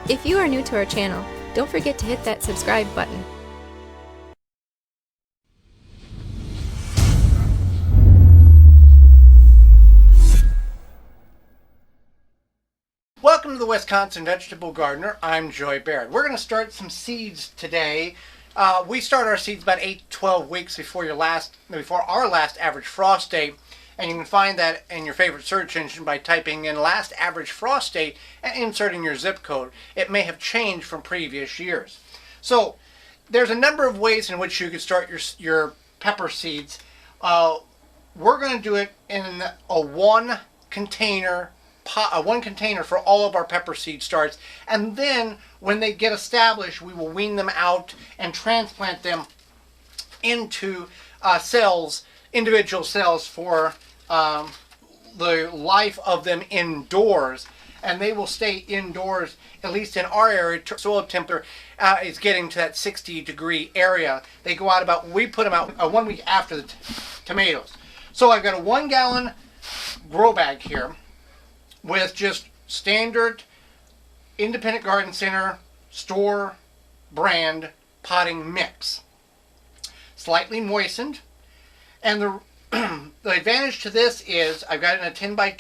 If you are new to our channel, don't forget to hit that subscribe button. Welcome to the Wisconsin Vegetable Gardener. I'm Joy Baird. We're going to start some seeds today. We start our seeds about 8-12 weeks before our last average frost date, and you can find that in your favorite search engine by typing in last average frost date and inserting your zip code. It may have changed from previous years. So there's a number of ways in which you could start your pepper seeds. We're going to do it in a one container for all of our pepper seed starts, and then when they get established, we will wean them out and transplant them into individual cells for the life of them indoors, and they will stay indoors, at least in our area. Soil temperature is getting to that 60-degree area. They go out we put them out 1 week after the tomatoes. So I've got a 1-gallon grow bag here with just standard Independent Garden Center store brand potting mix, slightly moistened. And the advantage to this is I've got it in a 10 by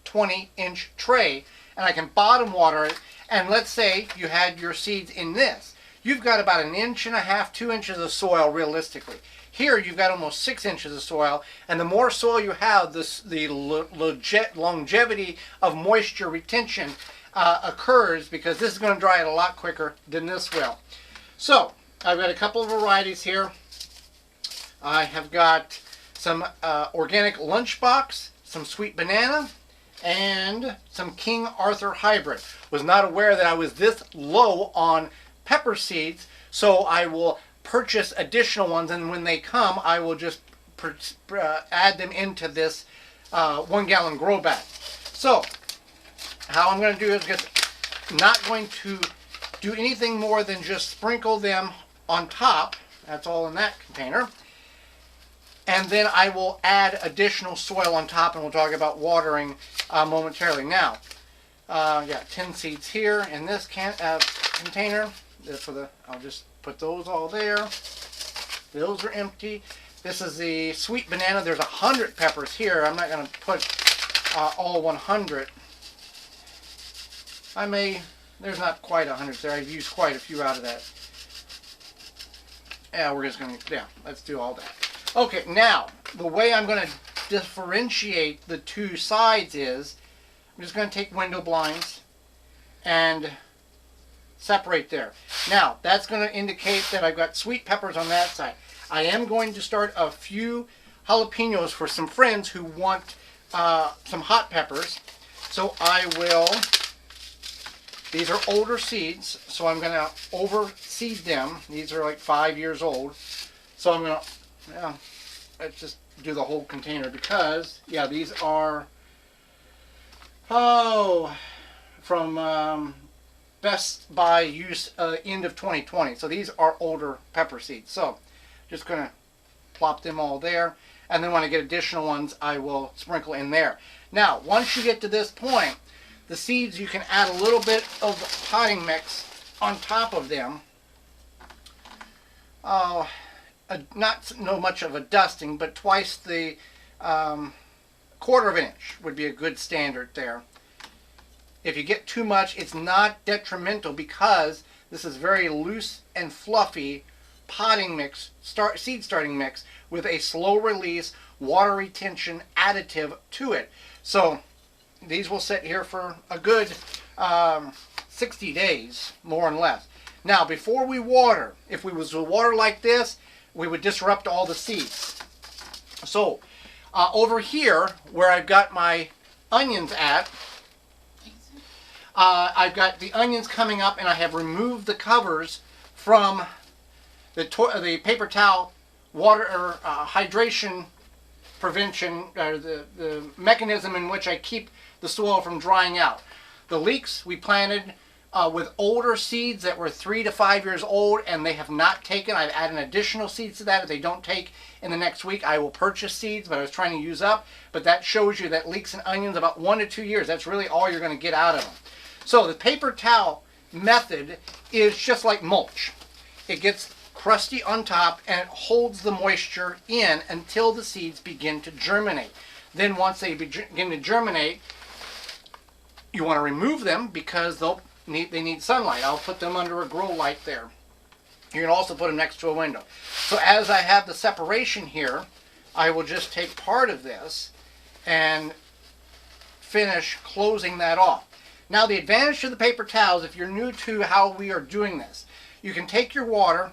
20 inch tray, and I can bottom water it. And let's say you had your seeds in this, you've got about 1.5 inches, 2 inches of soil realistically. Here you've got almost 6 inches of soil, and the more soil you have, the longevity of moisture retention occurs, because this is going to dry it a lot quicker than this will. So I've got a couple of varieties here. I have got some organic lunchbox, some sweet banana, and some King Arthur hybrid. Was not aware that I was this low on pepper seeds, so I will purchase additional ones, and when they come, I will just add them into this 1-gallon grow bag. So how I'm going to do is not going to do anything more than just sprinkle them on top. That's all in that container. And then I will add additional soil on top, and we'll talk about watering momentarily. Now, I got 10 seeds here in this container. I'll just put those all there. Those are empty. This is the sweet banana. There's 100 peppers here. I'm not going to put all 100. There's not quite 100 there. I've used quite a few out of that. Yeah, let's do all that. Okay, now, the way I'm going to differentiate the two sides is, I'm just going to take window blinds and separate there. Now, that's going to indicate that I've got sweet peppers on that side. I am going to start a few jalapenos for some friends who want some hot peppers. So these are older seeds, so I'm going to overseed them. These are like 5 years old. So I'm going to, let's just do the whole container, because, these are, from Best by use end of 2020. So these are older pepper seeds. So just going to plop them all there, and then when I get additional ones, I will sprinkle in there. Now, once you get to this point, the seeds, you can add a little bit of potting mix on top of them. Not much of a dusting, but twice the 1/4 of an inch would be a good standard there. If you get too much, it's not detrimental, because this is very loose and fluffy potting mix, seed starting mix, with a slow release water retention additive to it. So these will sit here for a good 60 days, more or less. Now, before we water, if we was to water like this, we would disrupt all the seeds. So over here, where I've got my onions at, I've got the onions coming up, and I have removed the covers from the paper towel water hydration prevention, the mechanism in which I keep the soil from drying out. The leeks we planted with older seeds that were 3 to 5 years old, and they have not taken. I've added additional seeds to that. If they don't take in the next week, I will purchase seeds, but I was trying to use up. But that shows you that leeks and onions, about 1 to 2 years, that's really all you're going to get out of them. So the paper towel method is just like mulch. It gets crusty on top and it holds the moisture in until the seeds begin to germinate. Then once they begin to germinate, you want to remove them because they need sunlight. I'll put them under a grow light there. You can also put them next to a window. So as I have the separation here, I will just take part of this and finish closing that off. Now the advantage to the paper towels, if you're new to how we are doing this, you can take your water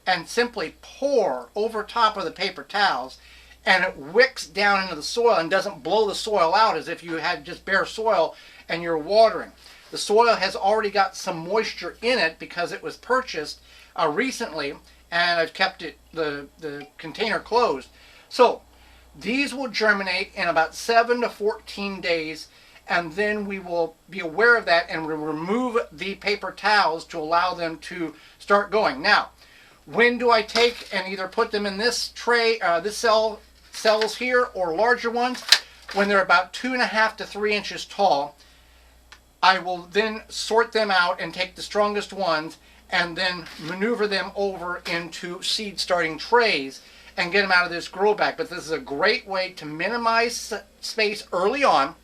and simply pour over top of the paper towels, and it wicks down into the soil and doesn't blow the soil out as if you had just bare soil and you're watering. The soil has already got some moisture in it because it was purchased recently, and I've kept the container closed. So these will germinate in about 7 to 14 days, and then we will be aware of that and remove the paper towels to allow them to start going. Now, when do I take and either put them in this tray, this cells here, or larger ones? When they're about 2.5 to 3 inches tall, I will then sort them out and take the strongest ones and then maneuver them over into seed starting trays and get them out of this grow bag. But this is a great way to minimize space early on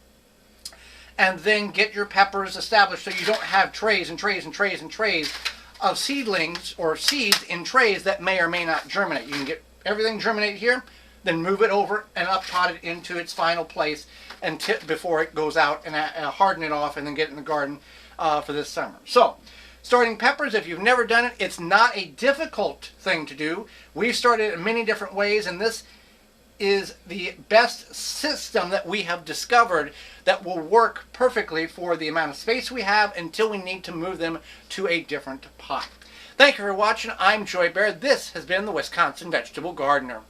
and then get your peppers established so you don't have trays and trays and trays and trays of seedlings or seeds in trays that may or may not germinate. You can get everything germinated here, then move it over and up-pot it into its final place before it goes out, and harden it off and then get it in the garden for this summer. So, starting peppers, if you've never done it, it's not a difficult thing to do. We've started in many different ways, and this is the best system that we have discovered that will work perfectly for the amount of space we have until we need to move them to a different pot. Thank you for watching. I'm Joy Bear. This has been the Wisconsin Vegetable Gardener.